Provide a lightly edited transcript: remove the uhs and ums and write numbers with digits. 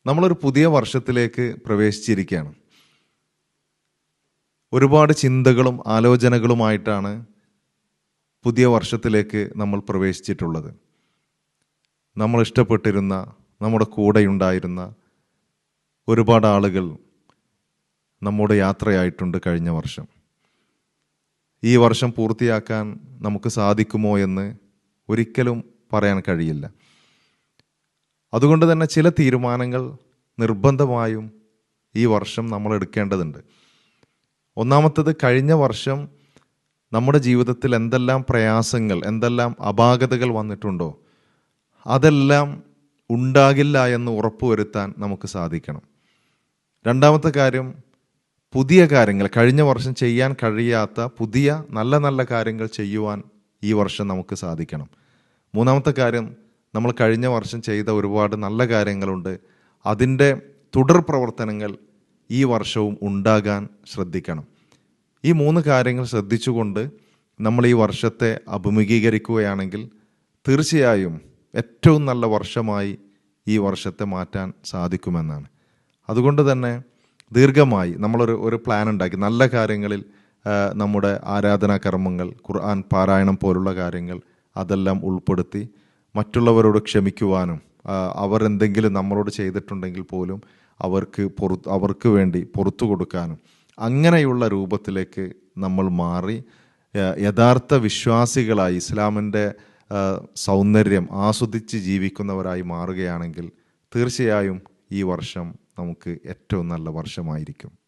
നമ്മളൊരു പുതിയ വർഷത്തിലേക്ക് പ്രവേശിച്ചിരിക്കുകയാണ്. ഒരുപാട് ചിന്തകളും ആലോചനകളുമായിട്ടാണ് പുതിയ വർഷത്തിലേക്ക് നമ്മൾ പ്രവേശിച്ചിട്ടുള്ളത്. നമ്മൾ ഇഷ്ടപ്പെട്ടിരുന്ന, നമ്മുടെ കൂടെയുണ്ടായിരുന്ന ഒരുപാട് ആളുകൾ നമ്മുടെ യാത്രയായിട്ടുണ്ട് കഴിഞ്ഞ വർഷം. ഈ വർഷം പൂർത്തിയാക്കാൻ നമുക്ക് സാധിക്കുമോ എന്ന് ഒരിക്കലും പറയാൻ കഴിയില്ല. അതുകൊണ്ട് തന്നെ ചില തീരുമാനങ്ങൾ നിർബന്ധമായും ഈ വർഷം നമ്മൾ എടുക്കേണ്ടതുണ്ട്. ഒന്നാമത്തത്, കഴിഞ്ഞ വർഷം നമ്മുടെ ജീവിതത്തിൽ എന്തെല്ലാം പ്രയാസങ്ങൾ, എന്തെല്ലാം അപാകതകൾ വന്നിട്ടുണ്ടോ അതെല്ലാം ഉണ്ടാകില്ല എന്ന് ഉറപ്പുവരുത്താൻ നമുക്ക് സാധിക്കണം. രണ്ടാമത്തെ കാര്യം, പുതിയ കാര്യങ്ങൾ, കഴിഞ്ഞ വർഷം ചെയ്യാൻ കഴിയാത്ത പുതിയ നല്ല നല്ല കാര്യങ്ങൾ ചെയ്യുവാൻ ഈ വർഷം നമുക്ക് സാധിക്കണം. മൂന്നാമത്തെ കാര്യം, നമ്മൾ കഴിഞ്ഞ വർഷം ചെയ്ത ഒരുപാട് നല്ല കാര്യങ്ങളുണ്ട്, അതിൻ്റെ തുടർ പ്രവർത്തനങ്ങൾ ഈ വർഷവും ഉണ്ടാകാൻ ശ്രദ്ധിക്കണം. ഈ മൂന്ന് കാര്യങ്ങൾ ശ്രദ്ധിച്ചുകൊണ്ട് നമ്മൾ ഈ വർഷത്തെ അഭിമുഖീകരിക്കുകയാണെങ്കിൽ തീർച്ചയായും ഏറ്റവും നല്ല വർഷമായി ഈ വർഷത്തെ മാറ്റാൻ സാധിക്കുമെന്നാണ്. അതുകൊണ്ട് തന്നെ ദീർഘമായി നമ്മളൊരു പ്ലാൻ ഉണ്ടാക്കി നല്ല കാര്യങ്ങളിൽ നമ്മുടെ ആരാധനാ കർമ്മങ്ങൾ, ഖുർആൻ പാരായണം പോലുള്ള കാര്യങ്ങൾ അതെല്ലാം ഉൾപ്പെടുത്തി മറ്റുള്ളവരോട് ക്ഷമിക്കുവാനും അവരെന്തെങ്കിലും നമ്മളോട് ചെയ്തിട്ടുണ്ടെങ്കിൽ പോലും അവർക്ക് വേണ്ടി പുറത്തു കൊടുക്കാനും അങ്ങനെയുള്ള രൂപത്തിലേക്ക് നമ്മൾ മാറി യഥാർത്ഥ വിശ്വാസികളായി ഇസ്ലാമിൻ്റെ സൗന്ദര്യം ആസ്വദിച്ച് ജീവിക്കുന്നവരായി മാറുകയാണെങ്കിൽ തീർച്ചയായും ഈ വർഷം നമുക്ക് ഏറ്റവും നല്ല വർഷമായിരിക്കും.